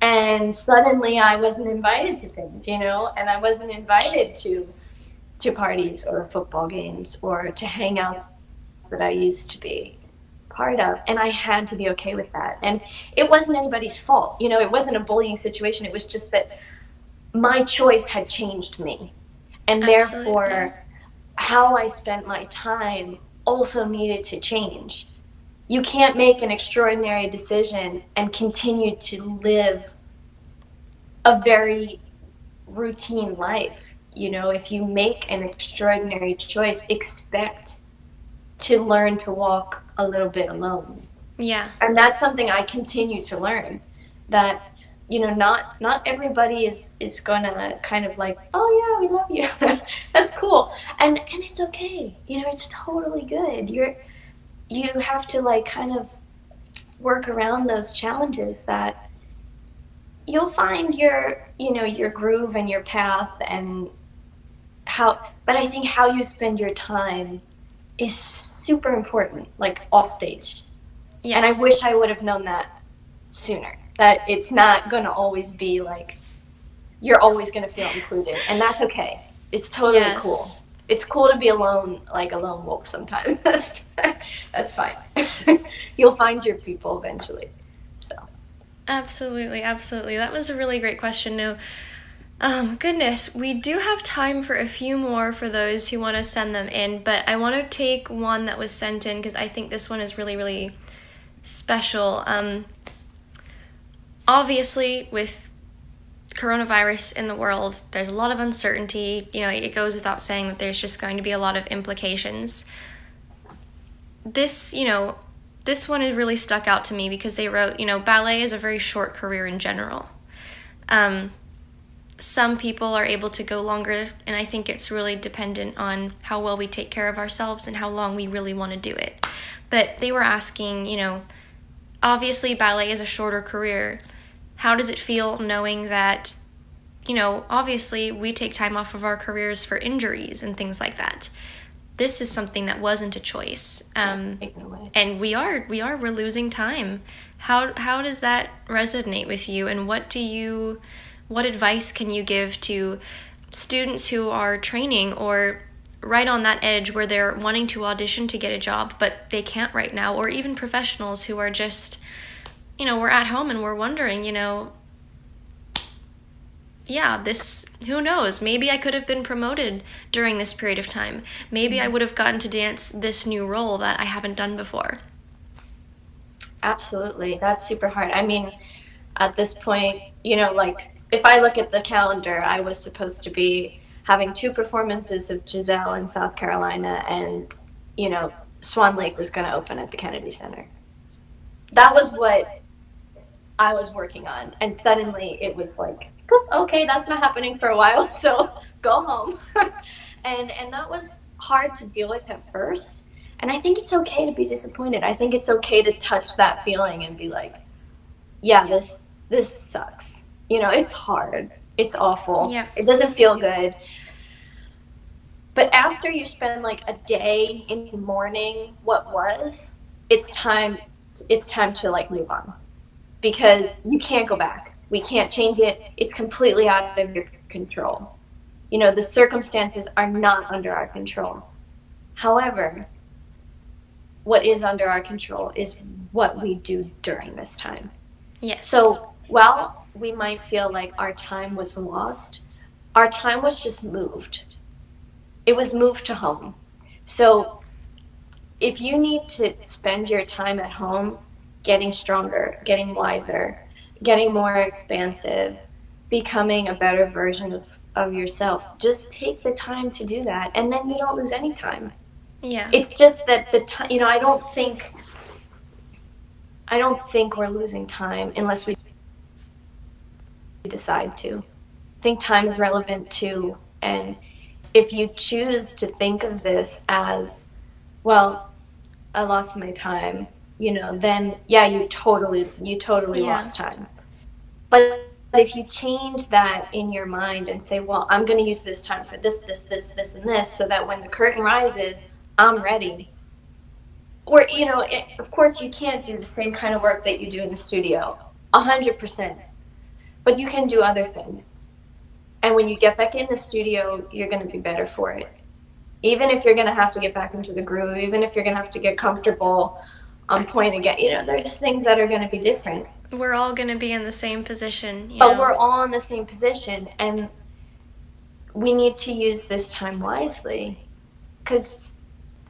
And suddenly I wasn't invited to things, you know, and I wasn't invited to parties or football games or to hangouts that I used to be part of. And I had to be okay with that. And it wasn't anybody's fault. You know, it wasn't a bullying situation. It was just that my choice had changed me. And Absolutely. therefore, how I spent my time also needed to change. You can't make an extraordinary decision and continue to live a very routine life. You know, if you make an extraordinary choice, expect to learn to walk a little bit alone. Yeah. And that's something I continue to learn, that you know, not everybody is gonna kind of like, oh yeah, we love you. That's cool. And it's okay. You know, it's totally good. You have to like kind of work around those challenges that you'll find your, you know, your groove and your path and how, but I think how you spend your time is super important, like off stage. And I Yes. wish I would have known that sooner. That it's not going to always be like you're always going to feel included, and that's okay. It's totally cool. Yes. It's cool to be alone, like a lone wolf sometimes. That's fine. You'll find your people eventually. So, Absolutely, absolutely. That was a really great question. No, goodness, we do have time for a few more for those who want to send them in, but I want to take one that was sent in because I think this one is really, really special. Obviously, with coronavirus in the world, there's a lot of uncertainty. You know, it goes without saying that there's just going to be a lot of implications. This, you know, this one has really stuck out to me because they wrote, you know, ballet is a very short career in general. Some people are able to go longer, and I think it's really dependent on how well we take care of ourselves and how long we really want to do it. But they were asking, you know, obviously ballet is a shorter career. How does it feel knowing that, you know, obviously we take time off of our careers for injuries and things like that? This is something that wasn't a choice, and we're losing time. How does that resonate with you, and what advice can you give to students who are training or right on that edge where they're wanting to audition to get a job but they can't right now, or even professionals who are just, you know, we're at home and we're wondering, you know, yeah, this, who knows, maybe I could have been promoted during this period of time. Maybe I would have gotten to dance this new role that I haven't done before. absolutely. That's super hard. I mean, at this point, you know, like if I look at the calendar, I was supposed to be having two performances of Giselle in South Carolina and, you know, Swan Lake was going to open at the Kennedy Center. That was what I was working on. And suddenly it was like, okay, that's not happening for a while, so go home. And that was hard to deal with at first. And I think it's okay to be disappointed. I think it's okay to touch that feeling and be like, yeah, this sucks. You know, it's hard. It's awful. Yeah. It doesn't feel good. But after you spend like a day in mourning what was, it's time to like move on, because you can't go back. We can't change it. It's completely out of your control. You know, the circumstances are not under our control. However, what is under our control is what we do during this time. Yes. So while we might feel like our time was lost, our time was just moved. It was moved to home. So if you need to spend your time at home getting stronger, getting wiser, getting more expansive, becoming a better version of yourself, just take the time to do that, and then you don't lose any time. Yeah. It's just that the time, you know, I don't think we're losing time unless we decide to. I think time is relevant too, and if you choose to think of this as, well, I lost my time, you know, then yeah, you totally lost time. But if you change that in your mind and say, well, I'm going to use this time for this, and this, so that when the curtain rises, I'm ready. Or, you know, of course you can't do the same kind of work that you do in the studio, 100%. But you can do other things. And when you get back in the studio, you're going to be better for it. Even if you're going to have to get back into the groove, even if you're going to have to get comfortable on point again, you know, there's things that are going to be different. We're all going to be in the same position. But we're all in the same position, and we need to use this time wisely. Because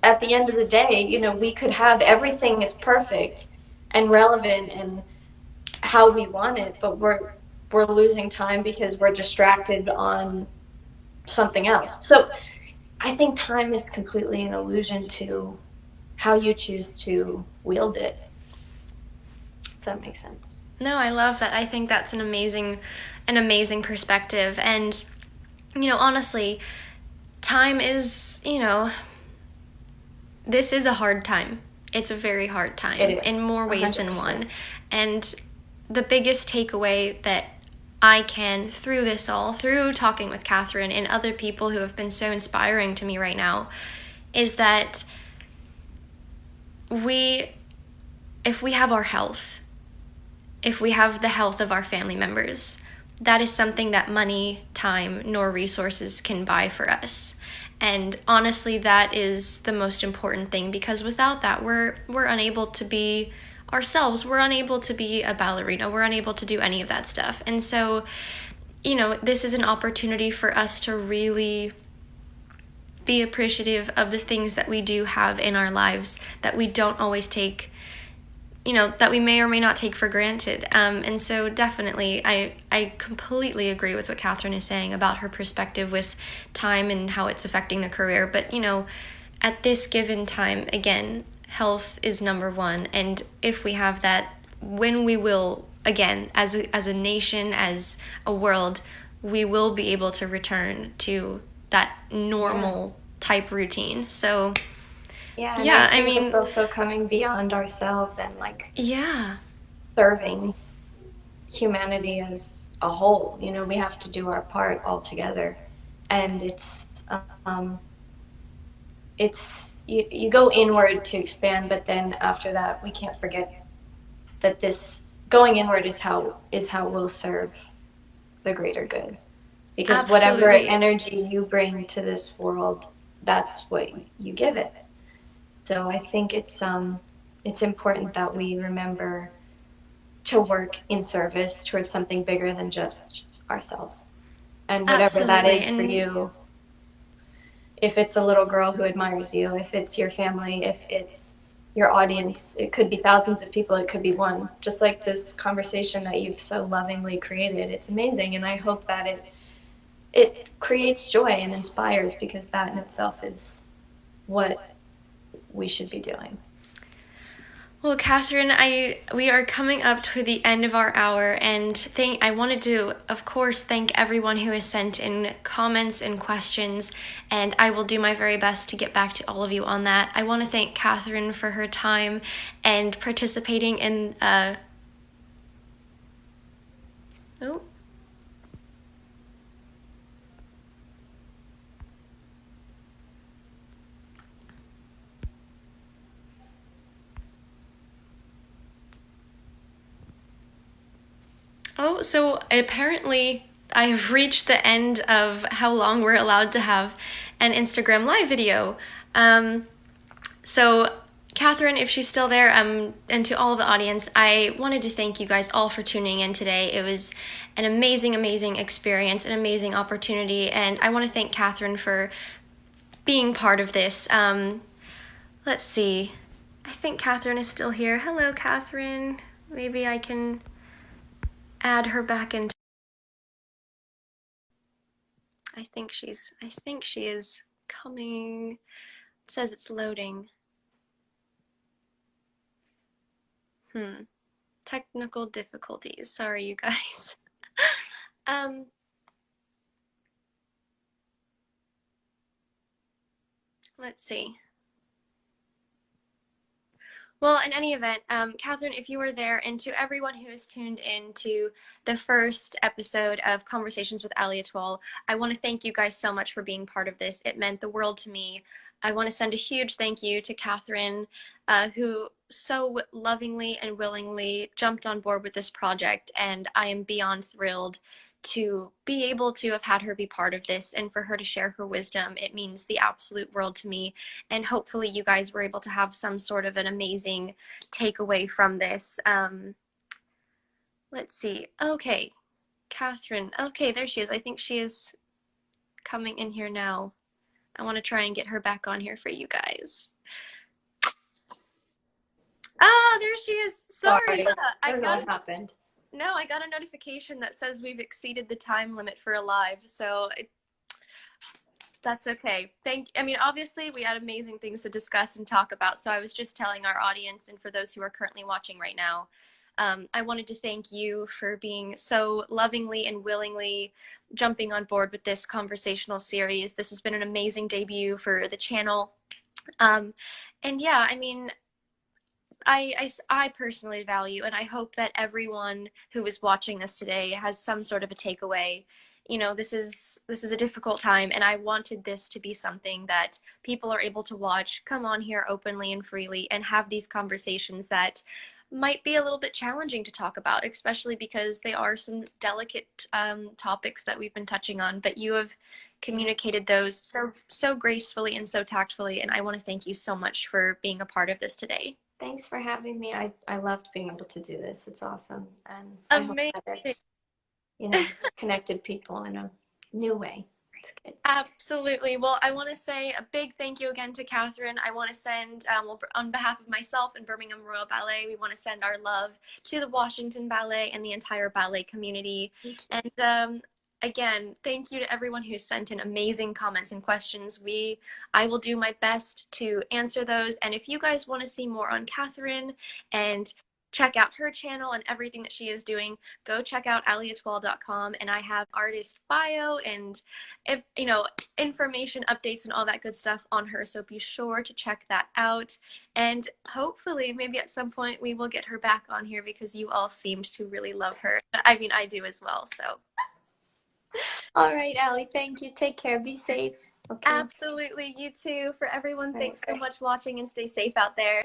at the end of the day, you know, we could have everything is perfect and relevant and how we want it, but we're losing time because we're distracted on something else. So I think time is completely an illusion to how you choose to wield it. If that makes sense. No, I love that. I think that's an amazing perspective. And, you know, honestly, time is, you know, this is a hard time. It's a very hard time in more ways 100%. Than one. And the biggest takeaway that I can, through this all, through talking with Katherine and other people who have been so inspiring to me right now, is that if we have our health, if we have the health of our family members, that is something that money, time, nor resources can buy for us. And honestly, that is the most important thing, because without that, we're unable to be ourselves. We're unable to be a ballerina. We're unable to do any of that stuff. And so, you know, this is an opportunity for us to really be appreciative of the things that we do have in our lives that we don't always take, you know, that we may or may not take for granted. And so definitely, I completely agree with what Katherine is saying about her perspective with time and how it's affecting the career. But, you know, at this given time, again, health is number one. And if we have that, when we will, again, as a nation, as a world, we will be able to return to that normal type routine. So yeah, I mean, it's also coming beyond ourselves and like serving humanity as a whole. You know, we have to do our part all together, and it's you go inward to expand, but then after that, we can't forget that this going inward is how we'll serve the greater good. Because whatever energy you bring to this world, that's what you give it. So I think it's important that we remember to work in service towards something bigger than just ourselves. And whatever that is for you, if it's a little girl who admires you, if it's your family, if it's your audience, it could be thousands of people, it could be one. Just like this conversation that you've so lovingly created. It's amazing, and I hope that it creates joy and inspires, because that in itself is what we should be doing. Well, Katherine, we are coming up to the end of our hour, and I wanted to, of course, thank everyone who has sent in comments and questions, and I will do my very best to get back to all of you on that. I want to thank Katherine for her time and participating in oh. Oh, so apparently I have reached the end of how long we're allowed to have an Instagram live video. So Katherine, if she's still there, and to all of the audience, I wanted to thank you guys all for tuning in today. It was an amazing, amazing experience, an amazing opportunity, and I want to thank Katherine for being part of this. Let's see. I think Katherine is still here. Hello, Katherine. Maybe I can add her back into. I think she is coming. It says it's loading. Technical difficulties. Sorry, you guys. Let's see. Well, in any event, Katherine, if you were there, and to everyone who has tuned in to the first episode of Conversations with allieetoile, I want to thank you guys so much for being part of this. It meant the world to me. I want to send a huge thank you to Katherine, who so lovingly and willingly jumped on board with this project, and I am beyond thrilled to be able to have had her be part of this and for her to share her wisdom. It means the absolute world to me, and hopefully you guys were able to have some sort of an amazing takeaway from this. Let's see. Okay, Katherine. Okay, there she is. I think she is coming in here now. I want to try and get her back on here for you guys. Ah, there she is. Sorry. I don't know what happened. No, I got a notification that says we've exceeded the time limit for a live, so that's okay. I mean, obviously we had amazing things to discuss and talk about, so I was just telling our audience, and for those who are currently watching right now, I wanted to thank you for being so lovingly and willingly jumping on board with this conversational series. This has been an amazing debut for the channel. And yeah, I mean, I personally value, and I hope that everyone who is watching this today has some sort of a takeaway. You know, this is a difficult time, and I wanted this to be something that people are able to watch, come on here openly and freely, and have these conversations that might be a little bit challenging to talk about, especially because they are some delicate topics that we've been touching on, but you have communicated those so gracefully and so tactfully, and I want to thank you so much for being a part of this today. Thanks for having me. I loved being able to do this. It's awesome. And amazing. I hope that it, connected people in a new way. It's good. Absolutely. Well, I want to say a big thank you again to Katherine. I want to send, on behalf of myself and Birmingham Royal Ballet, we want to send our love to the Washington Ballet and the entire ballet community. And again, thank you to everyone who sent in amazing comments and questions. I will do my best to answer those. And if you guys want to see more on Katherine and check out her channel and everything that she is doing, go check out allieetoile.com, and I have artist bio and information updates and all that good stuff on her, so be sure to check that out. And hopefully maybe at some point we will get her back on here, because you all seemed to really love her. I mean, I do as well. So all right, Allie, thank you. Take care. Be safe. Okay. Absolutely. You too. For everyone, thanks so much for watching, and stay safe out there.